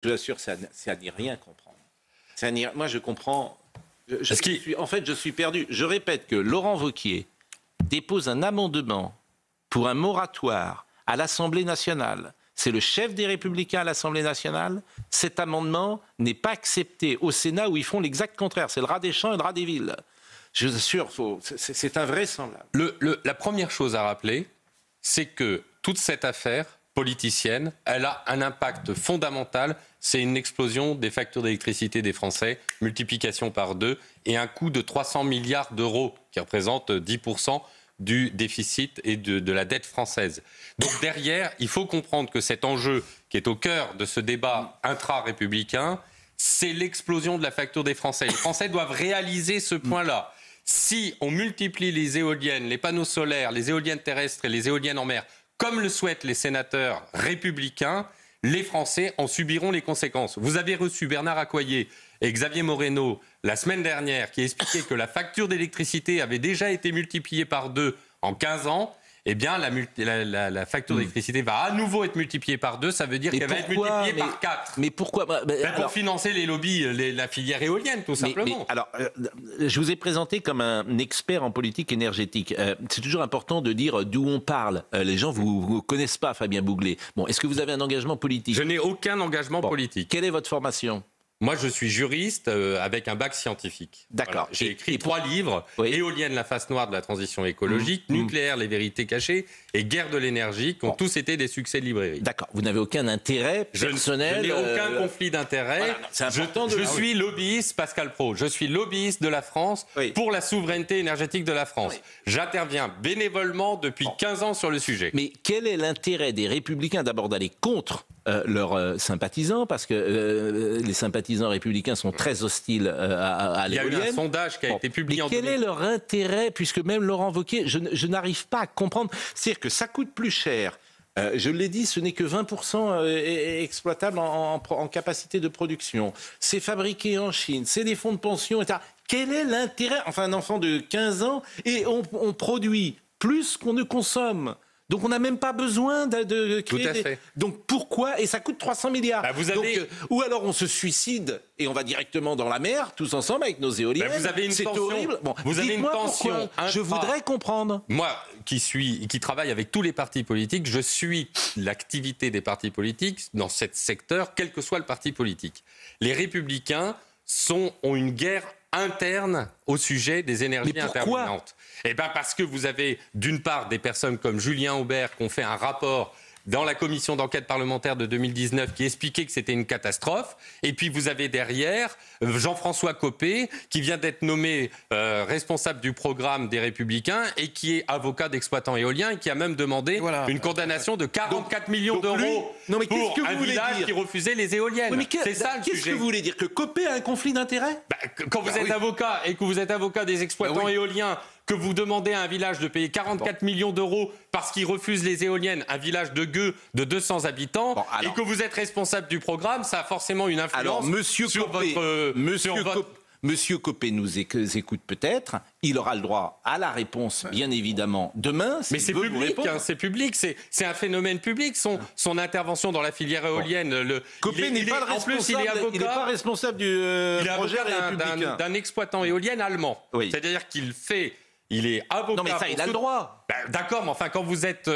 Je vous assure, c'est à n'y rien comprendre. Moi, je comprends. Je suis perdu. Je répète que Laurent Wauquiez dépose un amendement pour un moratoire à l'Assemblée nationale. C'est le chef des Républicains à l'Assemblée nationale. Cet amendement n'est pas accepté au Sénat où ils font l'exact contraire. C'est le rat des champs et le rat des villes. Je vous assure, c'est invraisemblable. La première chose à rappeler, c'est que toute cette affaire politicienne, elle a un impact fondamental. C'est une explosion des factures d'électricité des Français, multiplication par 2, et un coût de 300 milliards d'euros, qui représente 10% du déficit et de la dette française. Donc derrière, il faut comprendre que cet enjeu qui est au cœur de ce débat intra-républicain, c'est l'explosion de la facture des Français. Les Français doivent réaliser ce point-là. Si on multiplie les éoliennes, les panneaux solaires, les éoliennes terrestres et les éoliennes en mer, comme le souhaitent les sénateurs républicains, les Français en subiront les conséquences. Vous avez reçu Bernard Accoyer et Xavier Moreno la semaine dernière qui expliquaient que la facture d'électricité avait déjà été multipliée par 2 en 15 ans. Eh bien, la facture d'électricité va à nouveau être multipliée par 2. Ça veut dire qu'elle va être multipliée par 4. Mais pourquoi pour financer les lobbies, la filière éolienne, tout simplement. Je vous ai présenté comme un expert en politique énergétique. C'est toujours important de dire d'où on parle. Les gens vous connaissent pas, Fabien Bouglet. Bon, est-ce que vous avez un engagement politique ? Je n'ai aucun engagement politique. Quelle est votre formation ? Moi, je suis juriste avec un bac scientifique. D'accord. Voilà. J'ai écrit 3 livres. Oui. Éolienne, la face noire de la transition écologique, Nucléaire, les vérités cachées et Guerre de l'énergie, qui ont tous été des succès de librairie. D'accord. Vous n'avez aucun intérêt personnel. Je n'ai aucun conflit d'intérêt. Voilà, je suis lobbyiste, Pascal Praud. Je suis lobbyiste de la France pour la souveraineté énergétique de la France. Oui. J'interviens bénévolement depuis 15 ans sur le sujet. Mais quel est l'intérêt des Républicains d'abord d'aller contre leurs sympathisants, parce que les sympathisants républicains sont très hostiles à l'éolienne. Il y a eu un sondage qui a été publié en 2000. Quel est leur intérêt, puisque même Laurent Wauquiez, je n'arrive pas à comprendre. C'est-à-dire que ça coûte plus cher. Je l'ai dit, ce n'est que 20% exploitable en capacité de production. C'est fabriqué en Chine, c'est des fonds de pension, etc. Quel est l'intérêt ? Enfin, un enfant de 15 ans, et on produit plus qu'on ne consomme. Donc on n'a même pas besoin de créer. Tout à fait. Donc pourquoi ? Et ça coûte 300 milliards. Bah vous avez... Donc, ou alors on se suicide et on va directement dans la mer, tous ensemble avec nos éoliennes. Bah vous avez une c'est tension. Horrible. Bon, vous avez une tension. Je voudrais comprendre. Moi, qui travaille avec tous les partis politiques, je suis l'activité des partis politiques dans ce secteur, quel que soit le parti politique. Les Républicains ont une guerre interne au sujet des énergies intermittent. Eh bien parce que vous avez d'une part des personnes comme Julien Aubert qui ont fait un rapport dans la commission d'enquête parlementaire de 2019 qui expliquait que c'était une catastrophe. Et puis vous avez derrière Jean-François Copé qui vient d'être nommé responsable du programme des Républicains et qui est avocat d'exploitants éoliens et qui a même demandé une condamnation de 44 millions d'euros pour un village qui refusait les éoliennes. Oui, c'est ça le sujet. Qu'est-ce que vous voulez dire ? Que Copé a un conflit d'intérêts ? Quand vous êtes avocat et que vous êtes avocat des exploitants éoliens, que vous demandez à un village de payer 44 millions d'euros parce qu'il refuse les éoliennes, un village de Gueux de 200 habitants, et que vous êtes responsable du programme, ça a forcément une influence sur votre... Monsieur Copé nous écoute peut-être, il aura le droit à la réponse, bien évidemment, demain. Mais c'est public, c'est public, c'est un phénomène public, son intervention dans la filière éolienne. Copé n'est pas le responsable, il n'est pas responsable du projet républicain. D'un exploitant éolien allemand. Oui. C'est-à-dire il est avocat. Non mais ça, il a le droit. D'accord, mais enfin, quand vous êtes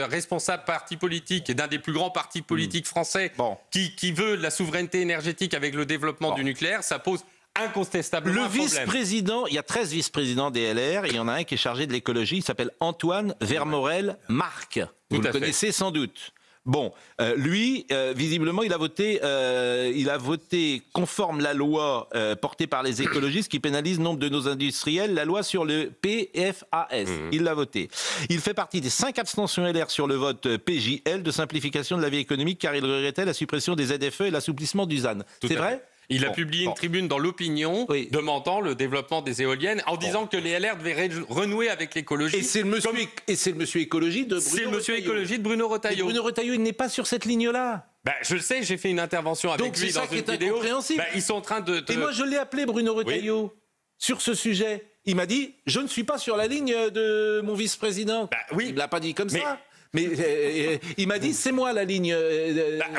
responsable parti politique et d'un des plus grands partis politiques français qui veut la souveraineté énergétique avec le développement du nucléaire, ça pose incontestablement un problème. Le vice-président, il y a 13 vice-présidents des LR, et il y en a un qui est chargé de l'écologie, il s'appelle Antoine Vermorel-Marc. Vous le connaissez sans doute. Bon, lui, visiblement, il a voté conforme la loi portée par les écologistes qui pénalise nombre de nos industriels, la loi sur le PFAS. Il l'a voté. Il fait partie des 5 abstentions LR sur le vote PJL de simplification de la vie économique, car il regrettait la suppression des ZFE et l'assouplissement du ZAN. C'est vrai ? Il a publié une tribune dans l'opinion demandant le développement des éoliennes en disant que les LR devaient renouer avec l'écologie. Et c'est le monsieur écologie de Bruno Retailleau. C'est le monsieur écologie de Bruno Retailleau. Bruno Retailleau, il n'est pas sur cette ligne-là. Je le sais, j'ai fait une intervention avec lui dans une vidéo. Donc c'est ça qui est incompréhensible. Ils sont en train de... Et moi, je l'ai appelé Bruno Retailleau sur ce sujet. Il m'a dit, je ne suis pas sur la ligne de mon vice-président. Il ne l'a pas dit comme ça. Mais il m'a dit, c'est moi la ligne.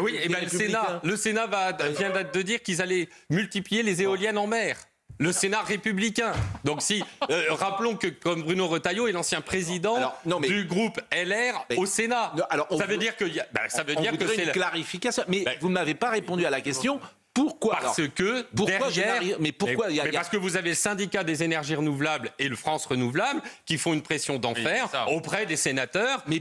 Oui, et ben le Sénat vient de dire qu'ils allaient multiplier les éoliennes en mer. Le Sénat républicain. Donc rappelons que comme Bruno Retailleau est l'ancien président du groupe LR au Sénat. Ça veut dire que c'est une clarification. Mais vous ne m'avez pas répondu à la question. Pourquoi Parce que vous avez le syndicat des énergies renouvelables et le France Renouvelable qui font une pression d'enfer auprès des sénateurs. Mais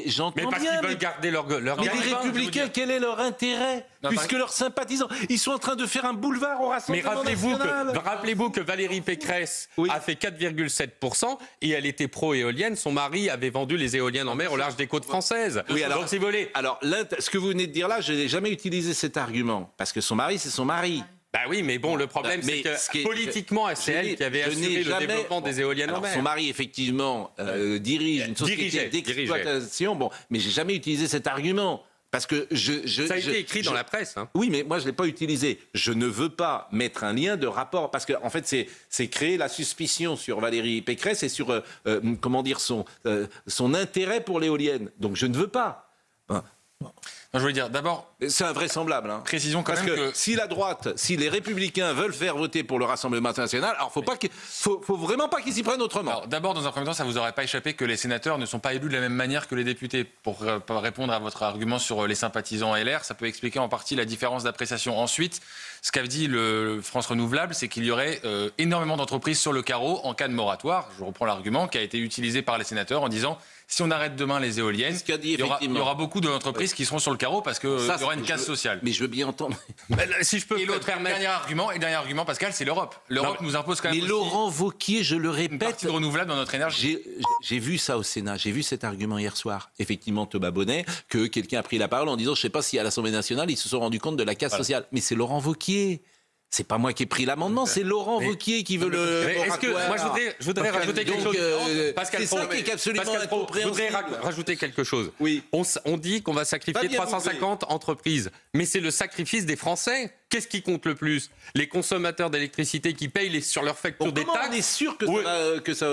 j'entends parce bien. qu'ils veulent garder leur Mais les Républicains, quel est leur intérêt ? Puisque leurs sympathisants, ils sont en train de faire un boulevard au Rassemblement national. Mais rappelez-vous que Valérie Pécresse a fait 4,7% et elle était pro-éolienne. Son mari avait vendu les éoliennes en mer au large des côtes françaises. Oui, alors, donc, si vous voulez... alors ce que vous venez de dire là, je n'ai jamais utilisé cet argument. Parce que son mari, c'est son mari. Bah oui, mais bon, le problème, c'est que politiquement, c'est elle qui avait assuré le développement des éoliennes en mer. Son mari, effectivement, dirige une société d'exploitation. Bon, mais j'ai jamais utilisé cet argument. Parce que ça a été écrit dans la presse. Hein. Oui, mais moi, je ne l'ai pas utilisé. Je ne veux pas mettre un lien de rapport. Parce qu'en fait, c'est créer la suspicion sur Valérie Pécresse et sur, son intérêt pour l'éolienne. Donc, je ne veux pas. Non, je voulais dire, d'abord... C'est invraisemblable. Hein. Précision quand même que si la droite, si les Républicains veulent faire voter pour le Rassemblement national, alors faut vraiment pas qu'ils s'y prennent autrement. Alors, d'abord, dans un premier temps, ça vous aurait pas échappé que les sénateurs ne sont pas élus de la même manière que les députés. Pour répondre à votre argument sur les sympathisants LR, ça peut expliquer en partie la différence d'appréciation. Ensuite, ce qu'a dit le France Renouvelable, c'est qu'il y aurait énormément d'entreprises sur le carreau en cas de moratoire. Je reprends l'argument qui a été utilisé par les sénateurs en disant... Si on arrête demain les éoliennes, il y aura beaucoup d'entreprises qui seront sur le carreau parce qu'il y aura une casse sociale. Mais je veux bien entendre. Si je peux me permettre. Dernier argument, Pascal, c'est l'Europe. L'Europe nous impose quand même. Mais Laurent Wauquiez, je le répète. Une partie de renouvelable dans notre énergie. J'ai vu ça au Sénat. J'ai vu cet argument hier soir. Effectivement, Thomas Bonnet, que quelqu'un a pris la parole en disant je ne sais pas si à l'Assemblée nationale, ils se sont rendus compte de la casse sociale. Mais c'est Laurent Wauquiez. C'est pas moi qui ai pris l'amendement, c'est Laurent Wauquiez qui veut le. Est-ce que moi je voudrais rajouter quelque chose. Pascal Pro, je voudrais rajouter quelque chose. Oui. On dit qu'on va sacrifier 350 entreprises, mais c'est le sacrifice des Français. Qu'est-ce qui compte le plus ? Les consommateurs d'électricité qui payent sur leur facture des taxes. On est sûr que ça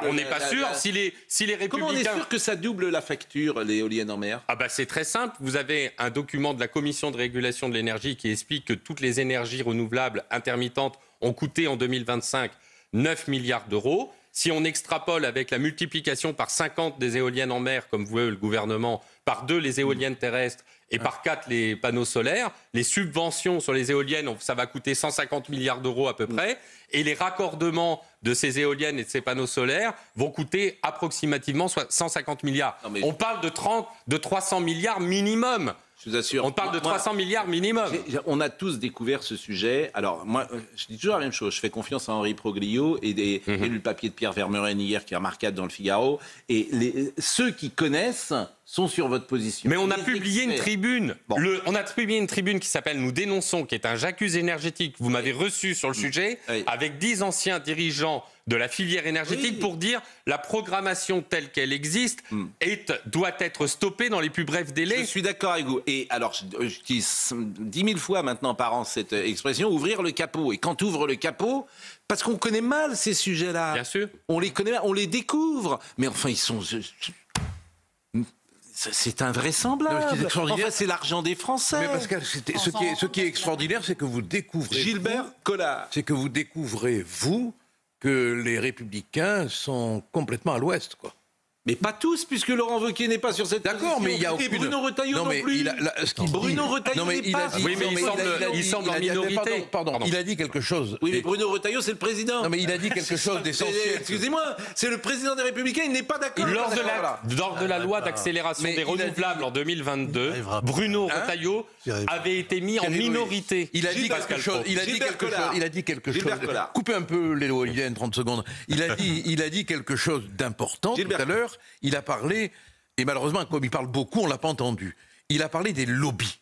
on n'est pas sûr. Si les Républicains. Comment on est sûr que ça double la facture, l'éolienne en mer ? C'est très simple. Vous avez un document de la Commission de régulation de l'énergie qui explique que toutes les énergies renouvelables intermittentes ont coûté en 2025 9 milliards d'euros. Si on extrapole avec la multiplication par 50 des éoliennes en mer, comme veut le gouvernement, par 2 les éoliennes terrestres et par 4 les panneaux solaires, les subventions sur les éoliennes, ça va coûter 150 milliards d'euros à peu près, et les raccordements de ces éoliennes et de ces panneaux solaires vont coûter approximativement 150 milliards. On parle de 300 milliards minimum. Je vous assure. On parle de 300 milliards minimum. On a tous découvert ce sujet. Alors, moi, je dis toujours la même chose. Je fais confiance à Henri Proglio et j'ai lu le papier de Pierre Vermeuren hier qui est remarquable dans le Figaro. Et ceux qui connaissent sont sur votre position. Mais on a publié une tribune. On a publié une tribune qui s'appelle Nous dénonçons, qui est un j'accuse énergétique. Vous m'avez reçu sur le sujet, avec 10 anciens dirigeants de la filière énergétique pour dire la programmation telle qu'elle existe doit être stoppée dans les plus brefs délais. Je suis d'accord avec vous. Et alors, je dis 10 000 fois maintenant par an cette expression, ouvrir le capot. Et quand tu ouvres le capot, parce qu'on connaît mal ces sujets-là. Bien sûr. On les connaît mal, on les découvre. Mais enfin, ils sont... C'est invraisemblable. Enfin, c'est l'argent des Français. Mais Pascal, ce qui est extraordinaire, c'est que vous découvrez... Gilbert Collard. C'est que vous découvrez, vous, que les Républicains sont complètement à l'ouest, quoi. Mais pas tous, puisque Laurent Wauquiez n'est pas sur cette position. D'accord, mais il y a aucune... Et Bruno Retailleau non plus. Bruno Retailleau n'est pas... Oui, mais il semble en minorité. Pardon, il a dit quelque chose. Oui, mais Bruno Retailleau, c'est le président. Non, mais il a dit quelque chose d'essentiel. Excusez-moi, c'est le président des Républicains, il n'est pas d'accord. Lors de la loi d'accélération des renouvelables en 2022, Bruno Retailleau avait été mis en minorité. Il a dit quelque chose. Coupez un peu l'éolienne, 30 secondes. Il a dit quelque chose d'important tout à l'heure. Il a parlé, et malheureusement, comme il parle beaucoup, on ne l'a pas entendu. Il a parlé des lobbies.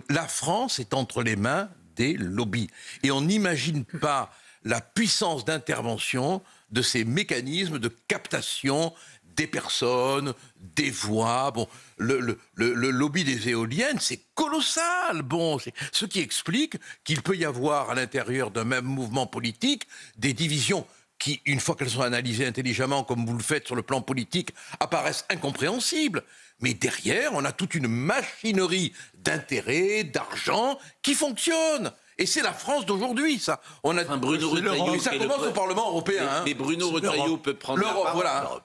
La France est entre les mains des lobbies. Et on n'imagine pas la puissance d'intervention de ces mécanismes de captation des personnes, des voix. Bon, le lobby des éoliennes, c'est colossal. Bon, c'est ce qui explique qu'il peut y avoir à l'intérieur d'un même mouvement politique des divisions qui, une fois qu'elles sont analysées intelligemment, comme vous le faites sur le plan politique, apparaissent incompréhensibles. Mais derrière, on a toute une machinerie d'intérêts, d'argent qui fonctionne. Et c'est la France d'aujourd'hui, ça. On a Bruno Retailleau, ça commence au Parlement européen. Mais Bruno Retailleau peut prendre l'Europe.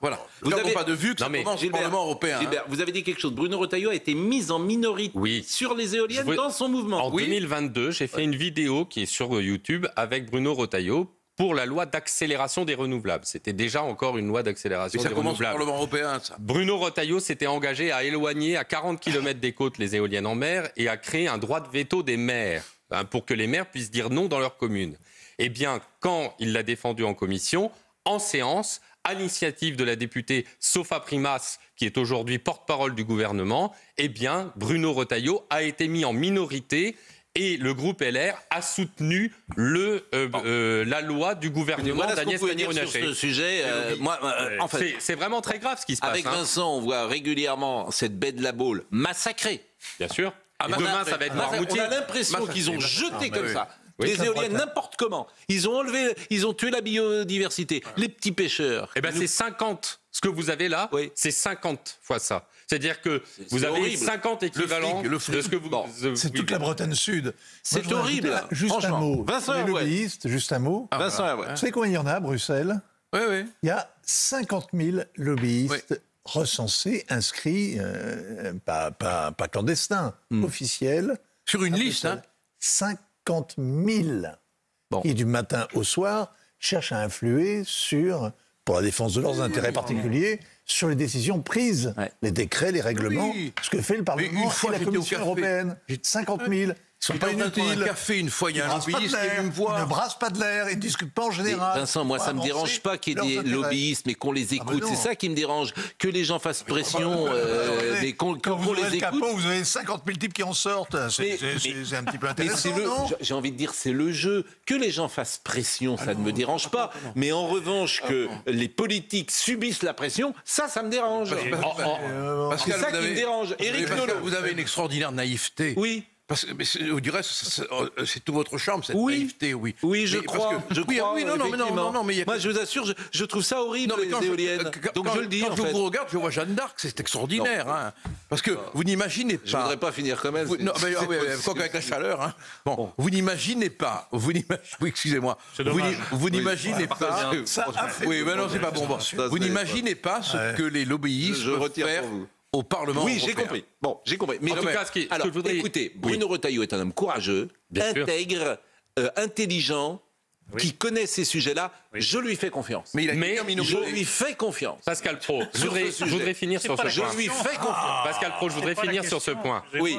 Voilà. Vous n'avez pas de vue que ça commence au Parlement européen. Gilbert, vous avez dit quelque chose. Bruno Retailleau a été mis en minorité sur les éoliennes dans son mouvement. En 2022, j'ai fait une vidéo qui est sur YouTube avec Bruno Retailleau pour la loi d'accélération des renouvelables. C'était déjà encore une loi d'accélération des renouvelables. Ça commence au Parlement européen, ça. Bruno Retailleau s'était engagé à éloigner à 40 km des côtes les éoliennes en mer et à créer un droit de veto des maires, pour que les maires puissent dire non dans leur commune. Eh bien, quand il l'a défendu en commission, en séance, à l'initiative de la députée Sophia Primas, qui est aujourd'hui porte-parole du gouvernement, eh bien, Bruno Retailleau a été mis en minorité. Et le groupe LR a soutenu la loi du gouvernement d'Agnès Pannier-Runacher. Sur ce sujet, en fait, c'est vraiment très grave ce qui se passe. Avec Vincent, on voit régulièrement cette baie de la Baule massacrée. Bien sûr. Et demain, ça va être Noirmoutier. On a l'impression qu'ils ont jeté comme ça les éoliennes n'importe comment. Ils ont tué la biodiversité. Les petits pêcheurs. Eh ben, c'est 50. Ce que vous avez là, c'est 50 fois ça. C'est-à-dire que vous avez horrible. 50 équivalents de ce que vous... C'est toute la Bretagne Sud. C'est horrible. Juste un mot. Vincent les lobbyistes, juste un mot. Vincent, vous savez combien il y en a à Bruxelles ? Oui. Il y a 50 000 lobbyistes recensés, inscrits, pas clandestins, officiels. Sur une liste, hein. 50 000 qui, du matin au soir, cherchent à influer pour la défense de leurs intérêts particuliers, sur les décisions prises, les décrets, les règlements, ce que fait le Parlement et la Commission européenne. 50 000. Ils sont pas inutiles. Un café une fois, il y a un lobbyiste qui me voit. Ils ne brassent pas de l'air, ils ne discutent pas en général. Et Vincent, moi, ça ne me dérange pas qu'il y ait des lobbyistes, mais qu'on les écoute. C'est ça qui me dérange. Que les gens fassent pression, mais qu'on les écoute. Capot, vous avez 50 000 types qui en sortent. C'est un petit peu intéressant, non ? J'ai envie de dire, c'est le jeu. Que les gens fassent pression, ça ne me dérange pas. Mais en revanche, que les politiques subissent la pression, ça me dérange. C'est ça qui me dérange. Éric Nolot. Vous avez une extraordinaire naïveté. Oui. Parce que, du reste, c'est tout votre charme, cette naïveté, oui. Oui, je crois. Non, mais moi, je vous assure, je trouve ça horrible, les éoliennes. Donc, je le dis, quand je vous regarde, je vois Jeanne d'Arc, c'est extraordinaire. Hein, parce que vous n'imaginez pas... Je ne voudrais pas finir comme elle. Quoi qu'avec la chaleur. Hein. Bon, vous n'imaginez pas... Oui, excusez-moi. Vous n'imaginez pas... Oui, mais non, c'est pas bon. Vous n'imaginez pas ce que les lobbyistes peuvent faire au Parlement européen. J'ai compris. Bon, j'ai compris. Mais en tout cas, écoutez, Bruno Retailleau est un homme courageux, intègre, intelligent, qui connaît ces sujets-là. Je lui fais confiance. Mais je lui fais confiance. Pascal Pro, je voudrais finir sur ce point. Je lui fais confiance. Pascal Pro, je voudrais finir sur ce point. Oui.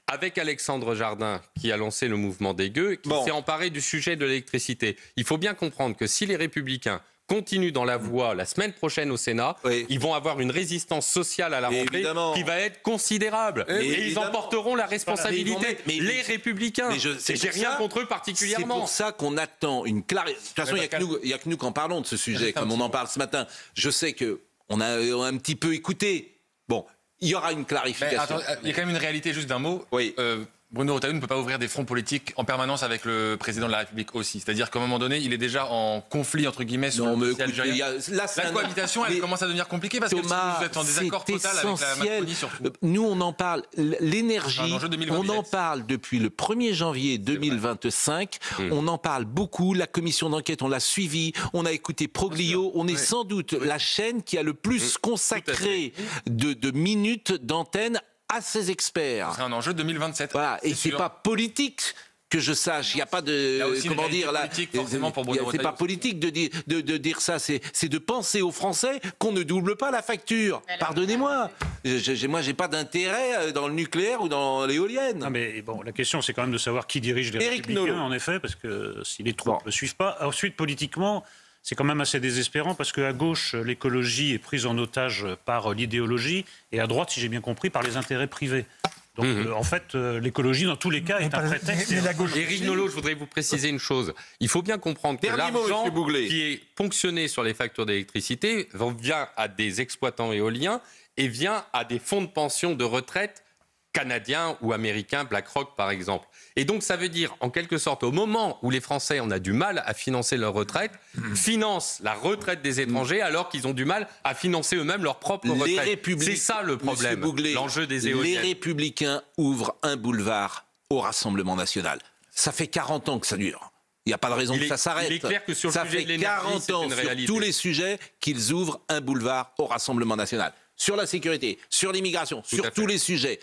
Avec Alexandre Jardin, qui a lancé le mouvement des gueux, qui s'est emparé du sujet de l'électricité. Il faut bien comprendre que si les Républicains continuent dans la voie la semaine prochaine au Sénat, ils vont avoir une résistance sociale à la rentrée qui va être considérable. Et ils en porteront la responsabilité. Les Républicains. J'ai rien contre eux particulièrement. C'est pour ça qu'on attend une clarification. De toute façon, il n'y a que nous qui en parlons de ce sujet, comme on en parle ce matin. Je sais qu'on a un petit peu écouté. Bon, il y aura une clarification. Il y a quand même une réalité, juste d'un mot. Oui. Bruno Retailleau ne peut pas ouvrir des fronts politiques en permanence avec le président de la République aussi. C'est-à-dire qu'à un moment donné, il est déjà en conflit, entre guillemets, sur le dossier algérien. La cohabitation, elle commence à devenir compliquée parce que si vous êtes en désaccord total avec la Macronie surtout. Nous, on en parle. L'énergie, on en parle depuis le 1er janvier 2025. On en parle beaucoup. La commission d'enquête, on l'a suivie. On a écouté Proglio. On est sans doute la chaîne qui a le plus consacré de minutes d'antenne à ces experts. C'est un enjeu 2027. Voilà, et c'est pas politique que je sache. Il n'y a pas de comment dire là. C'est pas politique de dire ça. C'est de penser aux Français qu'on ne double pas la facture. Pardonnez-moi. Moi, j'ai pas d'intérêt dans le nucléaire ou dans l'éolienne. Non, mais bon, la question, c'est quand même de savoir qui dirige les Républicains, en effet, parce que si les troupes ne suivent pas. Ensuite, politiquement, c'est quand même assez désespérant parce qu'à gauche, l'écologie est prise en otage par l'idéologie et à droite, si j'ai bien compris, par les intérêts privés. Donc, en fait, l'écologie, dans tous les cas, est un prétexte. Éric Nolot, je voudrais vous préciser une chose. Il faut bien comprendre que l'argent qui est ponctionné sur les factures d'électricité vient à des exploitants éoliens et vient à des fonds de pension de retraite canadien ou américain, BlackRock par exemple. Et donc ça veut dire, en quelque sorte, au moment où les Français ont du mal à financer leur retraite, financent la retraite des étrangers alors qu'ils ont du mal à financer eux-mêmes leur propre retraite. C'est ça le problème, l'enjeu des éoliennes. Les Républicains ouvrent un boulevard au Rassemblement national. Ça fait 40 ans que ça dure. Il n'y a pas de raison que ça s'arrête. Il est clair que sur le sujet de l'énergie, c'est une réalité. Ça fait 40 ans sur tous les sujets qu'ils ouvrent un boulevard au Rassemblement national. Sur la sécurité, sur l'immigration, sur tous les sujets.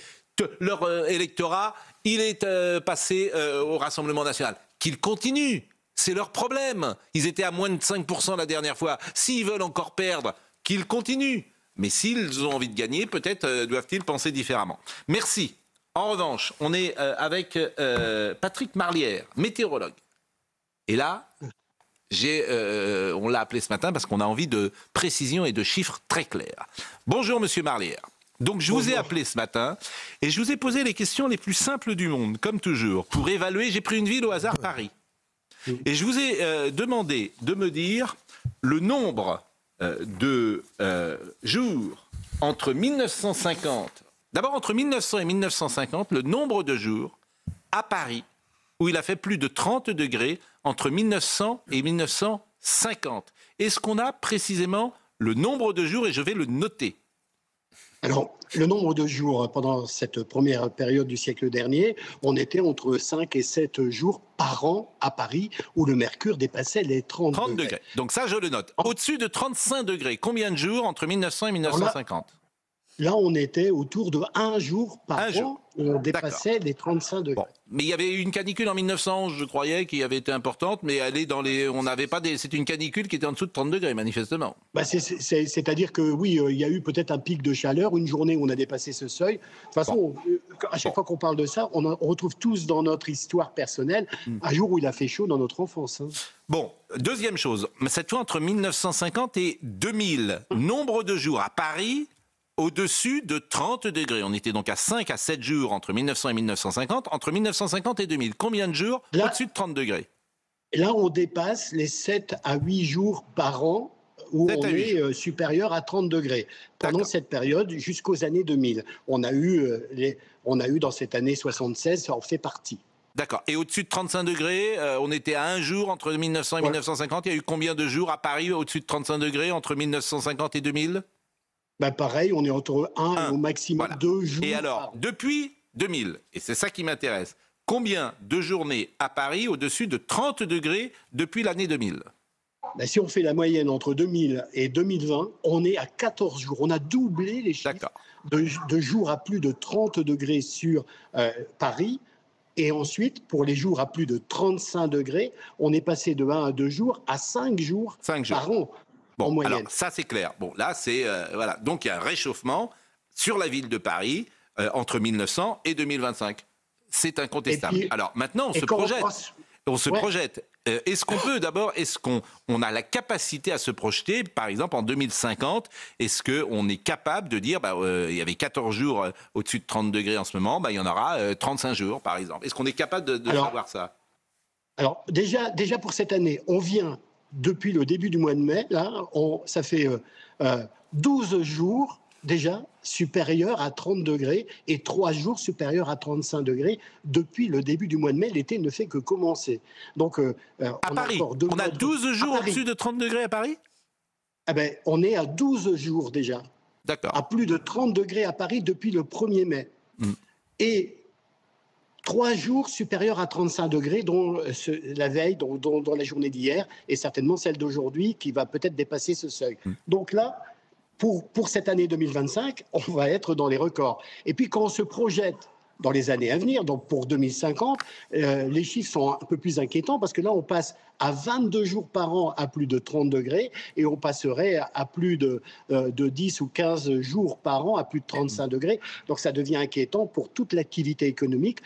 Leur électorat, il est passé au Rassemblement national. Qu'ils continuent, c'est leur problème. Ils étaient à moins de 5% la dernière fois. S'ils veulent encore perdre, qu'ils continuent. Mais s'ils ont envie de gagner, peut-être doivent-ils penser différemment. Merci. En revanche, on est avec Patrick Marlière, météorologue. Et là, on l'a appelé ce matin parce qu'on a envie de précision et de chiffres très clairs. Bonjour, monsieur Marlière. Donc, je vous ai appelé ce matin et je vous ai posé les questions les plus simples du monde, comme toujours, pour évaluer. J'ai pris une ville au hasard, Paris. Et je vous ai demandé de me dire le nombre de jours entre 1950... D'abord, entre 1900 et 1950, le nombre de jours à Paris où il a fait plus de 30 degrés entre 1900 et 1950. Est-ce qu'on a précisément le nombre de jours et je vais le noter? Alors, le nombre de jours pendant cette première période du siècle dernier, on était entre 5 et 7 jours par an à Paris où le mercure dépassait les 30 degrés. Donc ça, je le note. Au-dessus de 35 degrés, combien de jours entre 1900 et 1950? Là, on était autour de 1 jour par an où on dépassait les 35 degrés. Bon. Mais il y avait eu une canicule en 1911, je croyais, qui avait été importante, mais elle est dans les... on n'avait pas des... C'est une canicule qui était en dessous de 30 degrés, manifestement. C'est-à-dire que oui, il y a eu peut-être un pic de chaleur, une journée où on a dépassé ce seuil. De toute façon, à chaque fois qu'on parle de ça, on retrouve tous dans notre histoire personnelle un jour où il a fait chaud dans notre enfance. Bon, deuxième chose, cette fois entre 1950 et 2000, nombre de jours à Paris... au-dessus de 30 degrés. On était donc à 5 à 7 jours entre 1900 et 1950. Entre 1950 et 2000, combien de jours au-dessus de 30 degrés? Là, on dépasse les 7 à 8 jours par an où on est supérieur à 30 degrés. Pendant cette période, jusqu'aux années 2000. On a eu dans cette année 76, ça en fait partie. D'accord. Et au-dessus de 35 degrés, on était à un jour entre 1900 et 1950. Il y a eu combien de jours à Paris au-dessus de 35 degrés entre 1950 et 2000? Pareil, on est entre 1 et au maximum 2 jours. Et alors, depuis 2000, et c'est ça qui m'intéresse, combien de journées à Paris au-dessus de 30 degrés depuis l'année 2000? Si on fait la moyenne entre 2000 et 2020, on est à 14 jours. On a doublé les chiffres de jours à plus de 30 degrés sur Paris. Et ensuite, pour les jours à plus de 35 degrés, on est passé de 1 à 2 jours à 5 jours par an. Bon, alors ça c'est clair. Bon, là c'est voilà. Donc il y a un réchauffement sur la ville de Paris entre 1900 et 2025. C'est incontestable. Puis, alors maintenant on se projette. Est-ce qu'on peut d'abord, est-ce qu'on a la capacité à se projeter, par exemple en 2050, est-ce qu'on est capable de dire, il y avait 14 jours au-dessus de 30 degrés en ce moment, il y en aura 35 jours par exemple. Est-ce qu'on est capable de savoir ça? Alors déjà pour cette année, on vient depuis le début du mois de mai, là, ça fait 12 jours déjà supérieurs à 30 degrés et 3 jours supérieurs à 35 degrés depuis le début du mois de mai. L'été ne fait que commencer. Donc, à Paris, on a 12 jours au-dessus de 30 degrés à Paris? On est à 12 jours déjà. D'accord. À plus de 30 degrés à Paris depuis le 1er mai. Et 3 jours supérieurs à 35 degrés, dont la veille, dont la journée d'hier, et certainement celle d'aujourd'hui, qui va peut-être dépasser ce seuil. Donc là, pour cette année 2025, on va être dans les records. Et puis quand on se projette dans les années à venir, donc pour 2050, les chiffres sont un peu plus inquiétants parce que là, on passe à 22 jours par an à plus de 30 degrés et on passerait à plus de 10 ou 15 jours par an à plus de 35 degrés. Donc ça devient inquiétant pour toute l'activité économique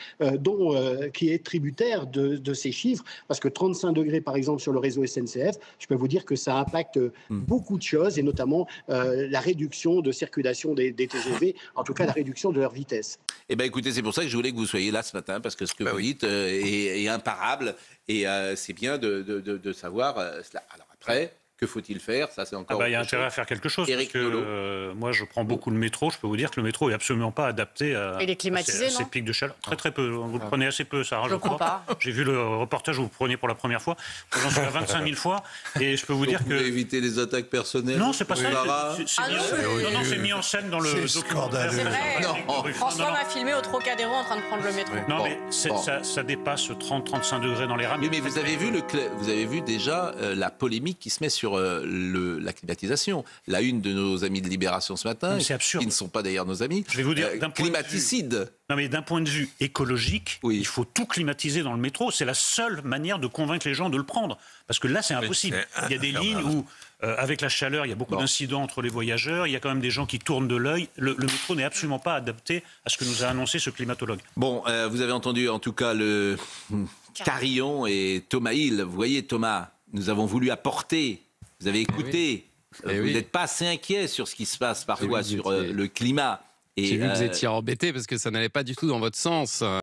qui est tributaire de ces chiffres. Parce que 35 degrés, par exemple, sur le réseau SNCF, je peux vous dire que ça impacte beaucoup de choses et notamment la réduction de circulation des TGV, en tout cas la réduction de leur vitesse. Eh bien écoutez, c'est pour ça que je voulais que vous soyez là ce matin, parce que ce que vous dites est imparable et c'est bien de savoir cela. Alors après, Que faut-il faire? Ça, c'est encore. Il y a intérêt à faire quelque chose. Parce que, moi, je prends beaucoup le métro. Je peux vous dire que le métro est absolument pas adapté à ces pics de chaleur. Très, très peu. Vous le prenez assez peu, Sarah, je crois. Pas. J'ai vu le reportage où vous le preniez pour la première fois. J'en suis à 25 000 fois. Et je peux vous dire que. Vous pouvez éviter les attaques personnelles. Non, c'est pas ça. C'est mis en scène dans le documentaire. C'est vrai. François m'a filmé au Trocadéro en train de prendre le métro. Non, mais ça dépasse 30-35 degrés dans les rames. Mais vous avez vu déjà la polémique qui se met sur la climatisation. La une de nos amis de Libération ce matin, qui ne sont pas d'ailleurs nos amis, je vais vous dire, climaticide. Non, mais d'un point de vue écologique, il faut tout climatiser dans le métro. C'est la seule manière de convaincre les gens de le prendre. Parce que là, c'est impossible. Il y a des lignes où, avec la chaleur, il y a beaucoup d'incidents entre les voyageurs. Il y a quand même des gens qui tournent de l'œil. Le métro n'est absolument pas adapté à ce que nous a annoncé ce climatologue. Bon, vous avez entendu en tout cas le Carillon et Thomas Hill. Vous voyez, Thomas, nous avons voulu apporter. Vous avez écouté. Vous n'êtes pas assez inquiet sur ce qui se passe parfois sur le climat. J'ai vu que vous étiez embêté parce que ça n'allait pas du tout dans votre sens.